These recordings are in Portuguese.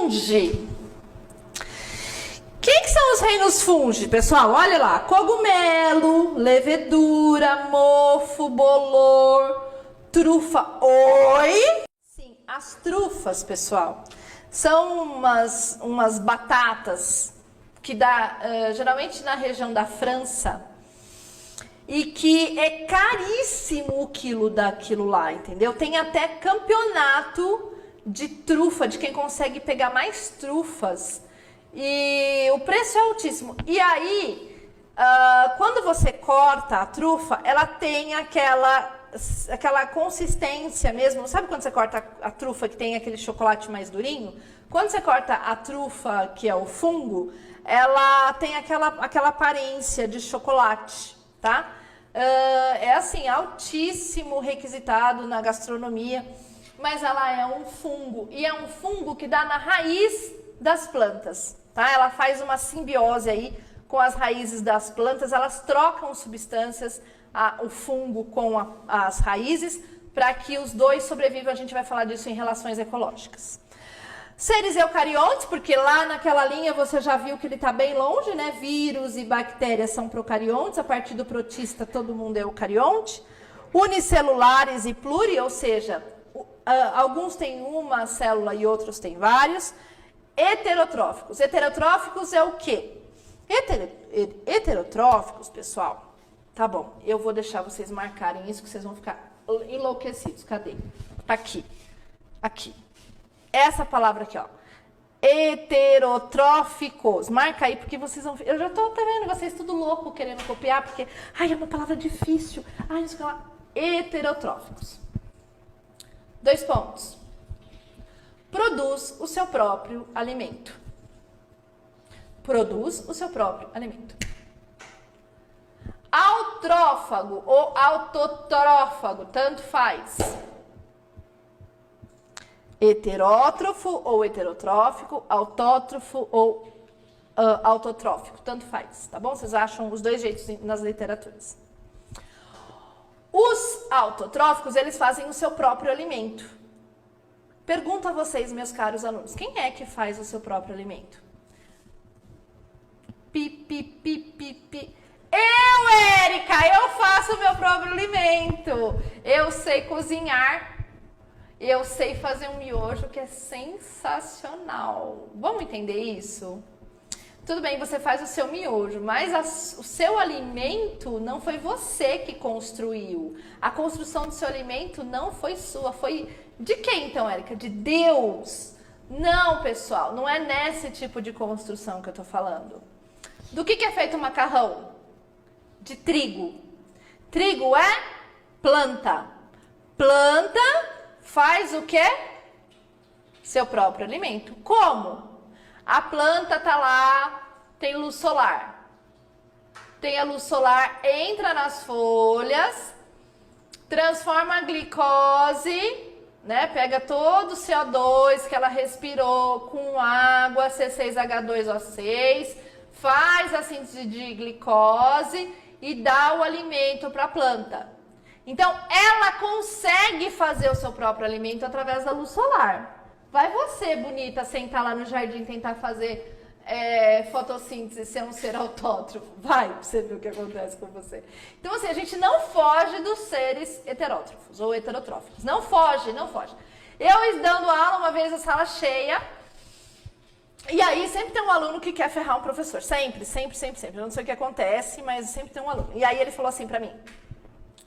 fungi. Que são os reinos fungi, pessoal? Olha lá, cogumelo, levedura, mofo, bolor, trufa. Oi? Sim, as trufas, pessoal, são umas batatas que dá geralmente na região da França e que é caríssimo o quilo daquilo lá, entendeu? Tem até campeonato de trufa, de quem consegue pegar mais trufas. E o preço é altíssimo. E aí, quando você corta a trufa, ela tem aquela consistência mesmo. Sabe quando você corta a trufa que tem aquele chocolate mais durinho? Quando você corta a trufa, que é o fungo, ela tem aquela aparência de chocolate, tá? É assim, altíssimo requisitado na gastronomia, mas ela é um fungo. E é um fungo que dá na raiz das plantas, tá? Ela faz uma simbiose aí com as raízes das plantas, elas trocam substâncias, o fungo com as raízes, para que os dois sobrevivam. A gente vai falar disso em relações ecológicas. Seres eucariontes, porque lá naquela linha você já viu que ele está bem longe, né? Vírus e bactérias são procariontes, a partir do protista todo mundo é eucarionte. Unicelulares e pluri, ou seja, alguns têm uma célula e outros têm vários. Heterotróficos. Heterotróficos é o quê? Heterotróficos, pessoal, tá bom, eu vou deixar vocês marcarem isso que vocês vão ficar enlouquecidos. Cadê? Aqui. Aqui. Essa palavra aqui, ó. Heterotróficos. Marca aí, porque vocês vão... Eu já tô até vendo vocês tudo louco querendo copiar, porque... Ai, é uma palavra difícil. Ai, não sei lá. Heterotróficos. 2 pontos. Produz o seu próprio alimento. Produz o seu próprio alimento. Autrófago ou autotrófago, tanto faz. Heterótrofo ou heterotrófico, autótrofo ou autotrófico, tanto faz, tá bom? Vocês acham os dois jeitos nas literaturas. Os autotróficos, eles fazem o seu próprio alimento. Pergunto a vocês, meus caros alunos, quem é que faz o seu próprio alimento? Eu, Érica, eu faço o meu próprio alimento. Eu sei cozinhar, eu sei fazer um miojo que é sensacional. Vamos entender isso? Tudo bem, você faz o seu miojo, mas o seu alimento não foi você que construiu. A construção do seu alimento não foi sua, foi de quem então, Érica? De Deus. Não, pessoal, não é nesse tipo de construção que eu tô falando. Do que é feito o macarrão? De trigo. Trigo é planta. Planta faz o quê? Seu próprio alimento. Como? A planta tá lá, tem luz solar. Tem a luz solar, entra nas folhas, transforma a glicose, né? Pega todo o CO2 que ela respirou com água, C6H2O6, faz a síntese de glicose e dá o alimento para a planta. Então, ela consegue fazer o seu próprio alimento através da luz solar. Vai você, bonita, sentar lá no jardim, tentar fazer fotossíntese, ser um ser autótrofo. Vai, pra você ver o que acontece com você. Então, assim, a gente não foge dos seres heterótrofos ou heterotróficos. Não foge, não foge. Eu dando aula, uma vez a sala cheia, e aí sempre tem um aluno que quer ferrar um professor. Sempre, sempre, sempre, sempre. Eu não sei o que acontece, mas sempre tem um aluno. E aí ele falou assim pra mim,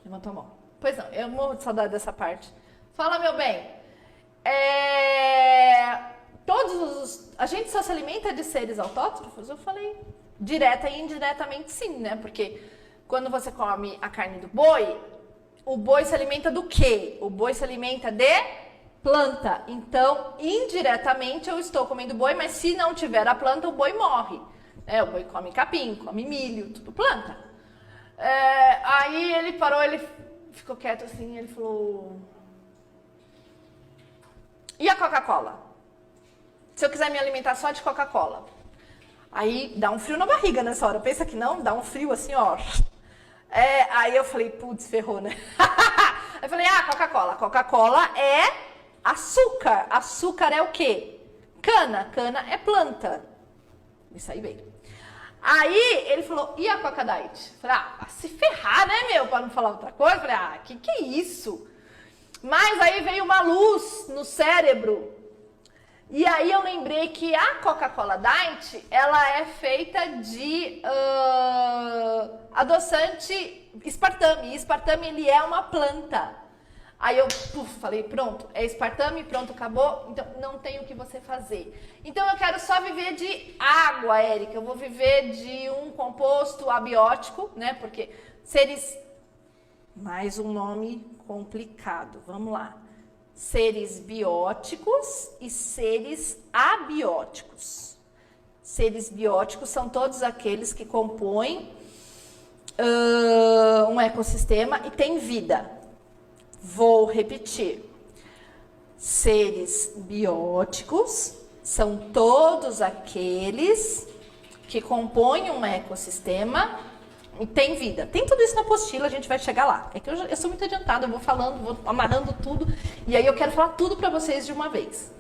levantou a mão. Pois não, eu morro de saudade dessa parte. Fala, meu bem, a gente só se alimenta de seres autótrofos? Eu falei, direta e indiretamente sim, né? Porque quando você come a carne do boi, o boi se alimenta do quê? O boi se alimenta de planta. Então, indiretamente eu estou comendo boi, mas se não tiver a planta, o boi morre. O boi come capim, come milho, tudo planta. Aí ele parou, ele ficou quieto assim, ele falou... E a Coca-Cola? Se eu quiser me alimentar só de Coca-Cola? Aí dá um frio na barriga nessa hora. Pensa que não, dá um frio assim, ó. Aí eu falei, putz, ferrou, né? Aí eu falei, Coca-Cola. Coca-Cola é açúcar. Açúcar é o quê? Cana. Cana é planta. Isso aí veio. Aí ele falou, e a Coca-Diet? Falei, se ferrar, né, meu? Pra não falar outra coisa. Falei, que é isso? Mas aí veio uma luz no cérebro. E aí eu lembrei que a Coca-Cola Diet, ela é feita de adoçante aspartame. E aspartame, ele é uma planta. Aí eu falei, pronto, é aspartame, pronto, acabou. Então, não tem o que você fazer. Então, eu quero só viver de água, Érica. Eu vou viver de um composto abiótico, né? Porque seres... Mais um nome complicado. Vamos lá. Seres bióticos e seres abióticos. Seres bióticos são todos aqueles que compõem um ecossistema e têm vida. Vou repetir. Seres bióticos são todos aqueles que compõem um ecossistema e têm vida. Tem tudo isso na apostila, a gente vai chegar lá. É que eu sou muito adiantada, eu vou falando, vou amarrando tudo, e aí eu quero falar tudo para vocês de uma vez.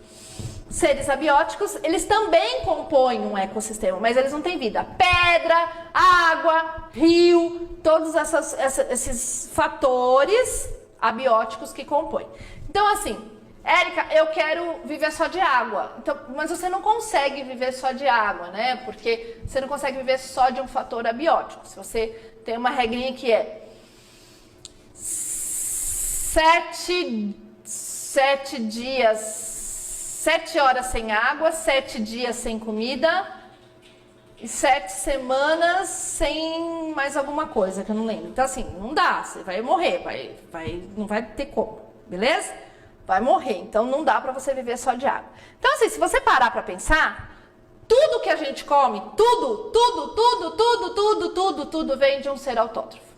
Seres abióticos, eles também compõem um ecossistema, mas eles não têm vida. Pedra, água, rio, todos esses fatores abióticos que compõem. Então, assim, Érica, eu quero viver só de água. Então, mas você não consegue viver só de água, né? Porque você não consegue viver só de um fator abiótico. Se você tem uma regrinha que é 7 dias, 7 horas sem água, 7 dias sem comida e 7 semanas sem mais alguma coisa que eu não lembro. Então, assim, não dá, você vai morrer, não vai ter como, beleza? Vai morrer, então não dá pra você viver só de água. Então, assim, se você parar pra pensar, tudo que a gente come, tudo vem de um ser autótrofo.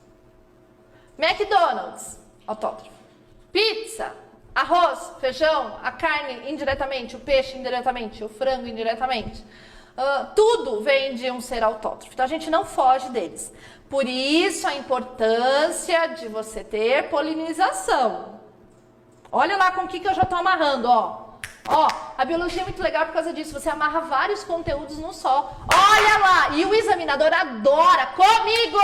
McDonald's, autótrofo. Pizza, arroz, feijão, a carne indiretamente, o peixe indiretamente, o frango indiretamente. Tudo vem de um ser autótrofo, então a gente não foge deles. Por isso a importância de você ter polinização. Olha lá com o que eu já estou amarrando, ó. A biologia é muito legal por causa disso, você amarra vários conteúdos num só. Olha lá, e o examinador adora, comigo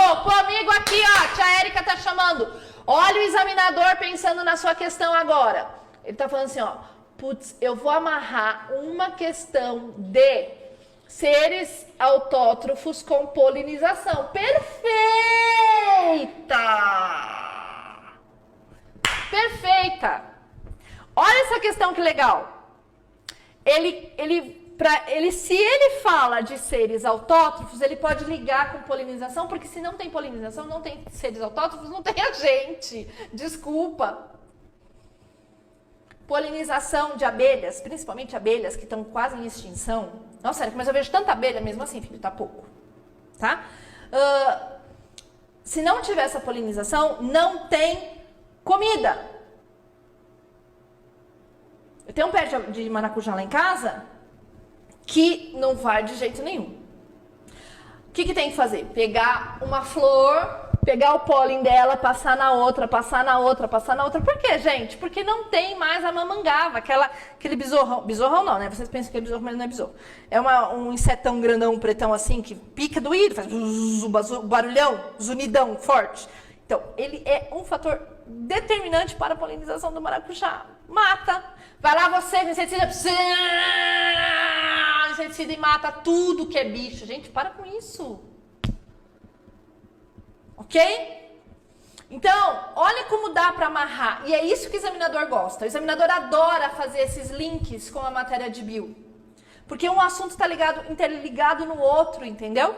aqui, ó, tia Érica tá chamando. Olha o examinador pensando na sua questão agora. Ele tá falando assim, ó, putz, eu vou amarrar uma questão de seres autótrofos com polinização. Perfeita! Olha essa questão que legal. Se ele fala de seres autótrofos, ele pode ligar com polinização, porque se não tem polinização, não tem seres autótrofos, não tem a gente. Desculpa. Polinização de abelhas, principalmente abelhas que estão quase em extinção. Nossa, sério, mas eu vejo tanta abelha mesmo assim, filho, tá pouco. Tá? Se não tiver essa polinização, não tem comida. Eu tenho um pé de maracujá lá em casa que não vai de jeito nenhum. O que tem que fazer? Pegar uma flor, pegar o pólen dela, passar na outra. Por quê, gente? Porque não tem mais a mamangava, aquele besourrão. Besourrão não, né? Vocês pensam que é besourro, mas não é besourro. É um insetão grandão, pretão assim, que pica doído, faz barulhão, zunidão forte. Então, ele é um fator determinante para a polinização do maracujá. Mata. Vai lá você, inseticida e mata tudo que é bicho. Gente, para com isso. Ok? Então, olha como dá para amarrar. E é isso que o examinador gosta. O examinador adora fazer esses links com a matéria de bio. Porque um assunto está interligado no outro, entendeu?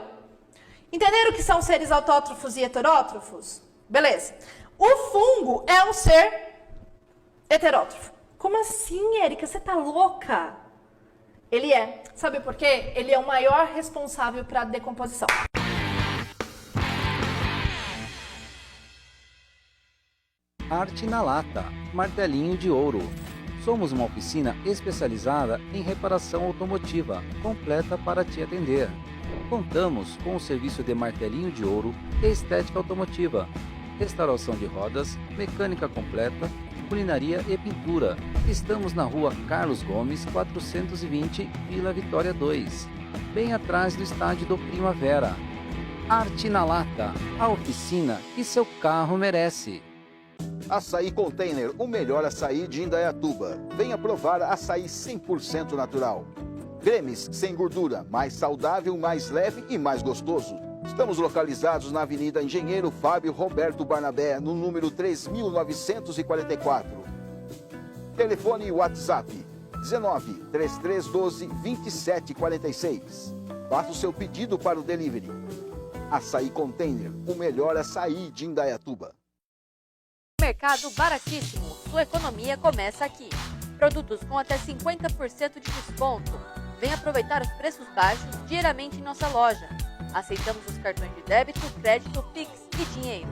Entenderam o que são seres autótrofos e heterótrofos? Beleza. O fungo é um ser heterótrofo. Como assim, Érica? Você tá louca? Ele é. Sabe por quê? Ele é o maior responsável para a decomposição. Arte na Lata, martelinho de ouro. Somos uma oficina especializada em reparação automotiva, completa para te atender. Contamos com o serviço de martelinho de ouro e estética automotiva. restauração de rodas, mecânica completa, culinaria e pintura. Estamos na rua Carlos Gomes, 420, Vila Vitória 2, bem atrás do estádio do Primavera. Arte na Lata, a oficina que seu carro merece. Açaí Container, o melhor açaí de Indaiatuba. Venha provar açaí 100% natural. Cremes sem gordura, mais saudável, mais leve e mais gostoso. Estamos localizados na Avenida Engenheiro Fábio Roberto Barnabé, no número 3944. Telefone e WhatsApp 19 3312 2746. Faça o seu pedido para o delivery. Açaí Container, o melhor açaí de Indaiatuba. Mercado baratíssimo, sua economia começa aqui. Produtos com até 50% de desconto. Venha aproveitar os preços baixos diariamente em nossa loja. Aceitamos os cartões de débito, crédito, Pix e dinheiro.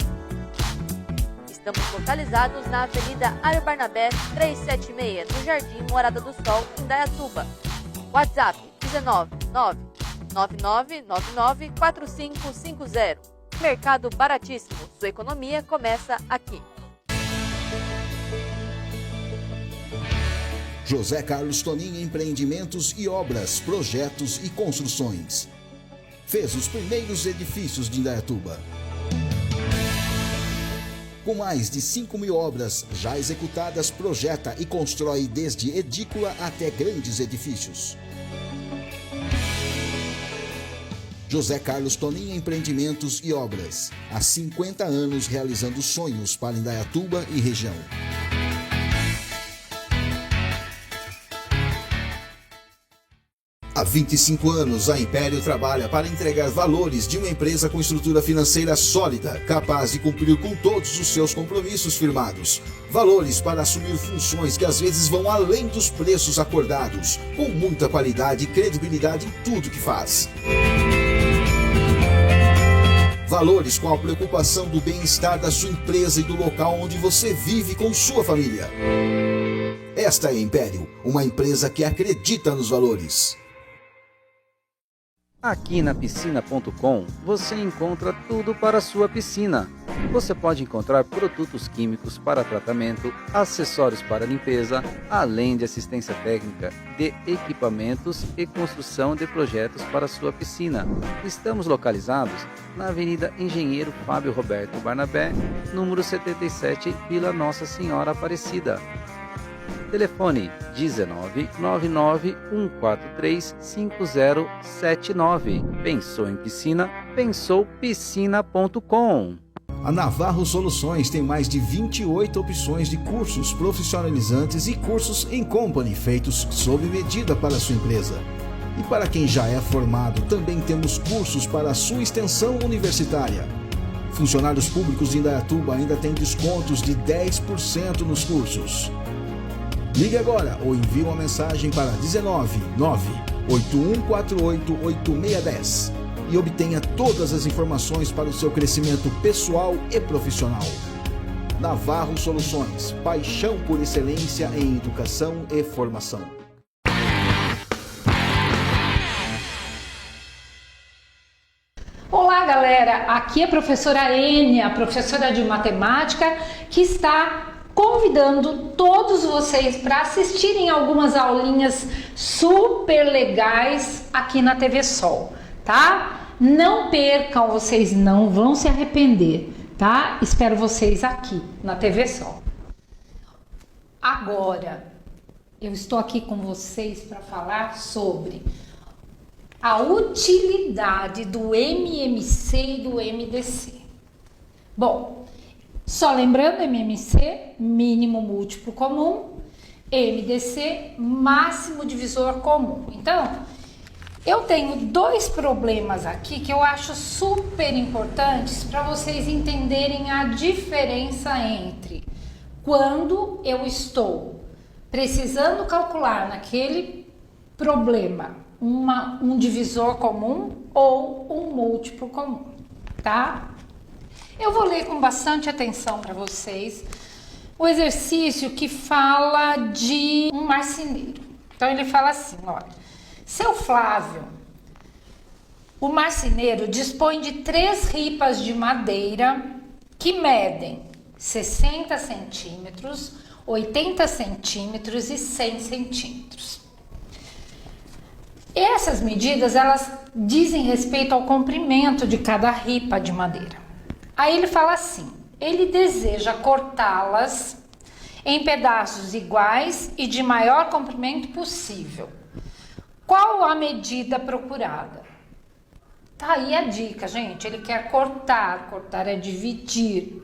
Estamos localizados na Avenida Ario Barnabé 376, no Jardim Morada do Sol, Indaiatuba. WhatsApp 19 99999 4550. Mercado baratíssimo, sua economia começa aqui. José Carlos Tonin Empreendimentos e Obras, Projetos e Construções. Fez os primeiros edifícios de Indaiatuba. Com mais de 5.000 obras já executadas, projeta e constrói desde edícula até grandes edifícios. José Carlos Tonin Empreendimentos e Obras. Há 50 anos realizando sonhos para Indaiatuba e região. Há 25 anos, a Império trabalha para entregar valores de uma empresa com estrutura financeira sólida, capaz de cumprir com todos os seus compromissos firmados. Valores para assumir funções que às vezes vão além dos preços acordados, com muita qualidade e credibilidade em tudo que faz. Valores com a preocupação do bem-estar da sua empresa e do local onde você vive com sua família. Esta é a Império, uma empresa que acredita nos valores. Aqui na piscina.com você encontra tudo para a sua piscina. Você pode encontrar produtos químicos para tratamento, acessórios para limpeza, além de assistência técnica de equipamentos e construção de projetos para a sua piscina. Estamos localizados na Avenida Engenheiro Fábio Roberto Barnabé, número 77, Vila Nossa Senhora Aparecida. Telefone 19 99 143 5079. Pensou em piscina? Pensou piscina.com. A Navarro Soluções tem mais de 28 opções de cursos profissionalizantes e cursos em company feitos sob medida para a sua empresa. E para quem já é formado, também temos cursos para a sua extensão universitária. Funcionários públicos de Indaiatuba ainda têm descontos de 10% nos cursos. Ligue agora ou envie uma mensagem para 19 98148 8610 e obtenha todas as informações para o seu crescimento pessoal e profissional. Navarro Soluções, paixão por excelência em educação e formação. Olá, galera! Aqui é a professora Enia, professora de matemática, que está convidando todos vocês para assistirem algumas aulinhas super legais aqui na TV Sol, tá? Não percam, vocês não vão se arrepender, tá? Espero vocês aqui na TV Sol. Agora, eu estou aqui com vocês para falar sobre a utilidade do MMC e do MDC. Bom, só lembrando, MMC, mínimo múltiplo comum, MDC, máximo divisor comum. Então, eu tenho dois problemas aqui que eu acho super importantes para vocês entenderem a diferença entre quando eu estou precisando calcular naquele problema um divisor comum ou um múltiplo comum, tá? Eu vou ler com bastante atenção para vocês o exercício que fala de um marceneiro. Então ele fala assim, olha, seu Flávio, o marceneiro dispõe de 3 ripas de madeira que medem 60 centímetros, 80 centímetros e 100 centímetros. Essas medidas, elas dizem respeito ao comprimento de cada ripa de madeira. Aí ele fala assim, ele deseja cortá-las em pedaços iguais e de maior comprimento possível. Qual a medida procurada? Tá aí a dica, gente. Ele quer cortar, cortar é dividir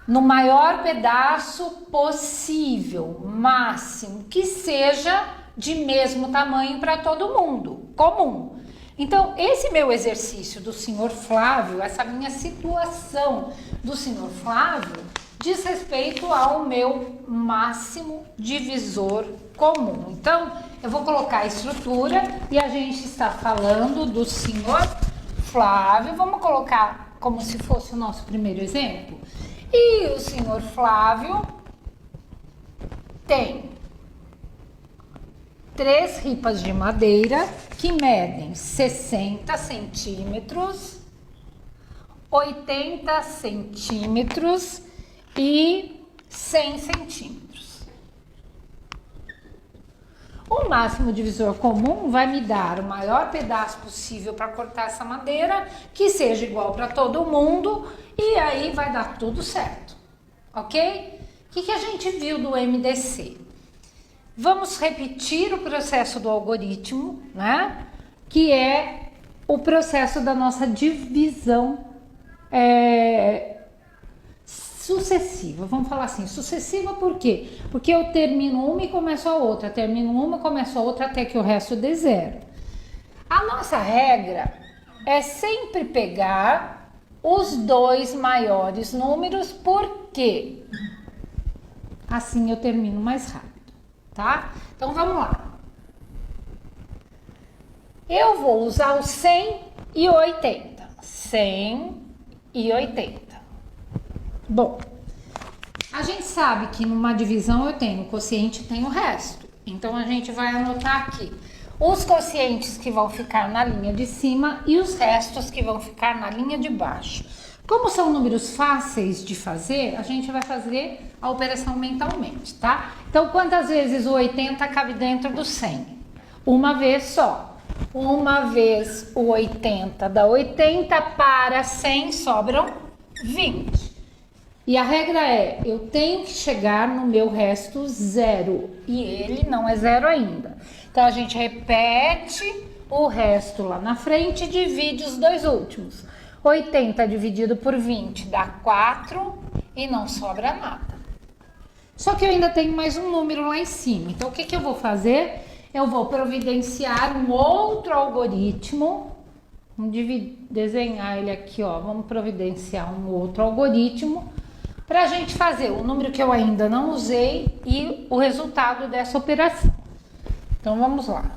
no maior pedaço possível, máximo, que seja de mesmo tamanho para todo mundo, comum. Então, esse meu exercício do senhor Flávio, essa minha situação do senhor Flávio, diz respeito ao meu máximo divisor comum. Então, eu vou colocar a estrutura e a gente está falando do senhor Flávio. Vamos colocar como se fosse o nosso primeiro exemplo. E o senhor Flávio tem 3 ripas de madeira que medem 60 centímetros, 80 centímetros e 100 centímetros. O máximo divisor comum vai me dar o maior pedaço possível para cortar essa madeira, que seja igual para todo mundo, e aí vai dar tudo certo, ok? O que a gente viu do MDC? Vamos repetir o processo do algoritmo, né? Que é o processo da nossa divisão sucessiva. Vamos falar assim, sucessiva por quê? Porque eu termino uma e começo a outra, termino uma e começo a outra até que o resto dê zero. A nossa regra é sempre pegar os 2 maiores números, porque assim eu termino mais rápido. Tá? Então vamos lá. Eu vou usar o 100 e 80. 100 e 80. Bom, a gente sabe que numa divisão eu tenho o quociente e tenho o resto. Então a gente vai anotar aqui os quocientes que vão ficar na linha de cima e os restos que vão ficar na linha de baixo. Como são números fáceis de fazer, a gente vai fazer a operação mentalmente, tá? Então, quantas vezes o 80 cabe dentro do 100? Uma vez só. Uma vez o 80 dá 80 para 100 sobram 20. E a regra é, eu tenho que chegar no meu resto zero. E ele não é zero ainda. Então, a gente repete o resto lá na frente e divide os 2 últimos. 80 dividido por 20 dá 4 e não sobra nada. Só que eu ainda tenho mais um número lá em cima. Então, o que eu vou fazer? Eu vou providenciar um outro algoritmo. Vamos desenhar ele aqui, ó. Vamos providenciar um outro algoritmo para a gente fazer o número que eu ainda não usei e o resultado dessa operação. Então, vamos lá.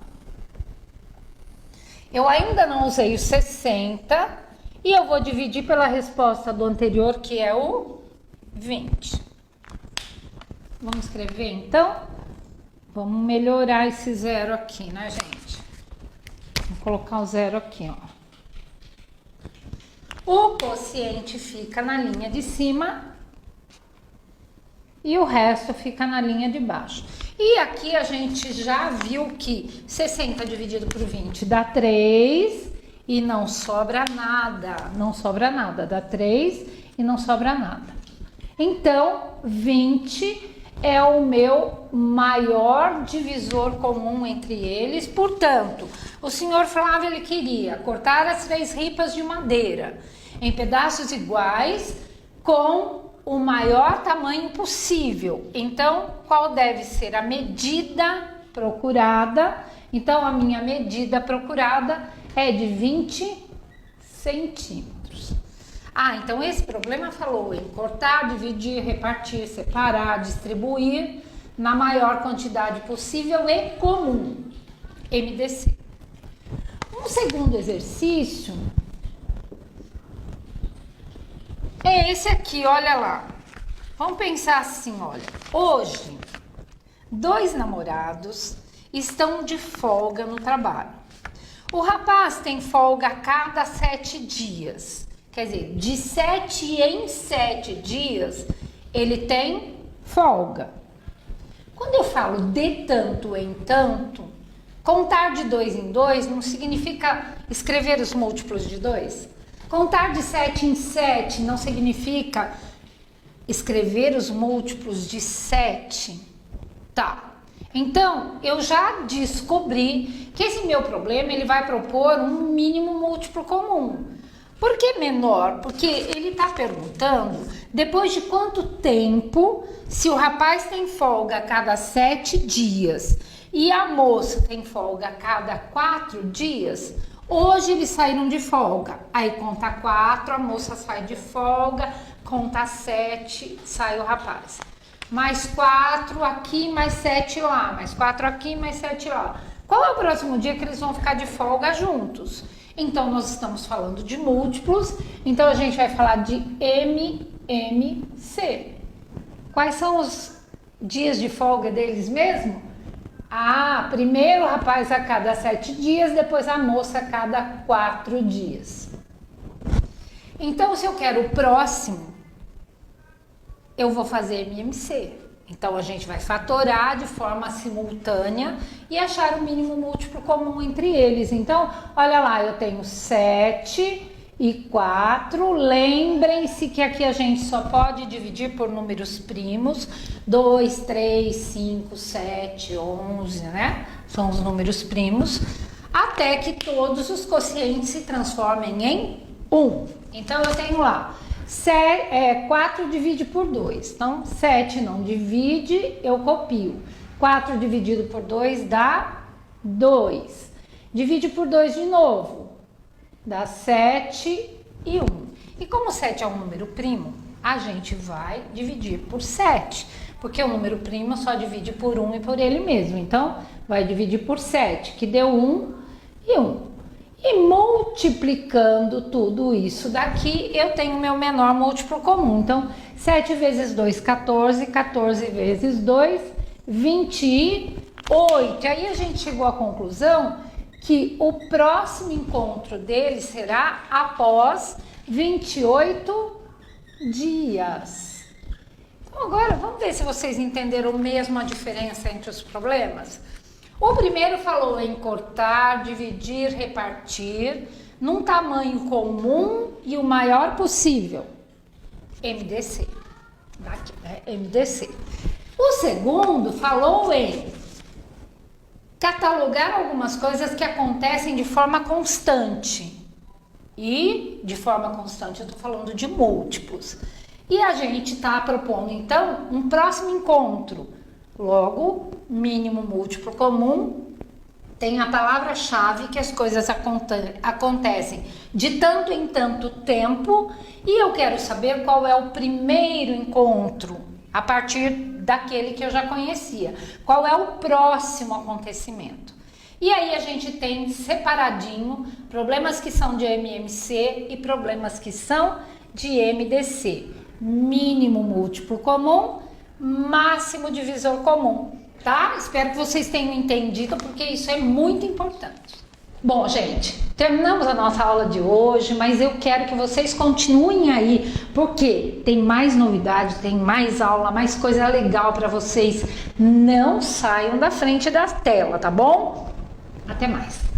Eu ainda não usei o 60 e eu vou dividir pela resposta do anterior, que é o 20. Vamos escrever, então? Vamos melhorar esse zero aqui, né, gente? Vou colocar o zero aqui, ó. O quociente fica na linha de cima e o resto fica na linha de baixo. E aqui a gente já viu que 60 dividido por 20 dá 3 e não sobra nada. Não sobra nada, dá 3 e não sobra nada. Então, 20 é o meu maior divisor comum entre eles. Portanto, o senhor Flávio, ele queria cortar as 3 ripas de madeira em pedaços iguais com o maior tamanho possível. Então, qual deve ser a medida procurada? Então, a minha medida procurada é de 20 centímetros. Ah, então esse problema falou em cortar, dividir, repartir, separar, distribuir na maior quantidade possível e comum, MDC. Um segundo exercício é esse aqui, olha lá. Vamos pensar assim, olha. Hoje, 2 namorados estão de folga no trabalho. O rapaz tem folga a cada 7 dias. Quer dizer, de 7 em 7 dias, ele tem folga. Quando eu falo de tanto em tanto, contar de 2 em 2 não significa escrever os múltiplos de 2. Contar de 7 em 7 não significa escrever os múltiplos de 7. Tá. Então, eu já descobri que esse meu problema ele vai propor um mínimo múltiplo comum. Por que menor? Porque ele está perguntando depois de quanto tempo, se o rapaz tem folga a cada 7 dias e a moça tem folga a cada 4 dias, hoje eles saíram de folga. Aí conta 4, a moça sai de folga, conta 7, sai o rapaz. Mais 4 aqui, mais 7 lá, mais 4 aqui, mais 7 lá. Qual é o próximo dia que eles vão ficar de folga juntos? Então, nós estamos falando de múltiplos, então a gente vai falar de MMC. Quais são os dias de folga deles mesmo? Primeiro o rapaz a cada 7 dias, depois a moça a cada 4 dias. Então, se eu quero o próximo, eu vou fazer MMC. Então, a gente vai fatorar de forma simultânea e achar o mínimo múltiplo comum entre eles. Então, olha lá, eu tenho 7 e 4. Lembrem-se que aqui a gente só pode dividir por números primos. 2, 3, 5, 7, 11, né? São os números primos. Até que todos os quocientes se transformem em 1. Então, eu tenho lá 4 divide por 2, então 7 não divide, eu copio. 4 dividido por 2 dá 2. Divide por 2 de novo, dá 7 e 1. E como 7 é um número primo, a gente vai dividir por 7, porque o número primo só divide por 1 e por ele mesmo. Então, vai dividir por 7, que deu 1 e 1. E multiplicando tudo isso daqui, eu tenho meu menor múltiplo comum. Então, 7 vezes 2, 14. 14 vezes 2, 28. Aí a gente chegou à conclusão que o próximo encontro deles será após 28 dias. Então, agora, vamos ver se vocês entenderam mesmo a diferença entre os problemas. O primeiro falou em cortar, dividir, repartir num tamanho comum e o maior possível. MDC. Daqui, né? MDC. O segundo falou em catalogar algumas coisas que acontecem de forma constante. E de forma constante eu estou falando de múltiplos. E a gente está propondo então um próximo encontro. Logo, mínimo múltiplo comum tem a palavra-chave que as coisas acontecem de tanto em tanto tempo e eu quero saber qual é o primeiro encontro a partir daquele que eu já conhecia. Qual é o próximo acontecimento? E aí a gente tem separadinho problemas que são de MMC e problemas que são de MDC. Mínimo múltiplo comum, máximo divisor comum, tá? Espero que vocês tenham entendido, porque isso é muito importante. Bom, gente, terminamos a nossa aula de hoje, mas eu quero que vocês continuem aí, porque tem mais novidades, tem mais aula, mais coisa legal para vocês. Não saiam da frente da tela, tá bom? Até mais!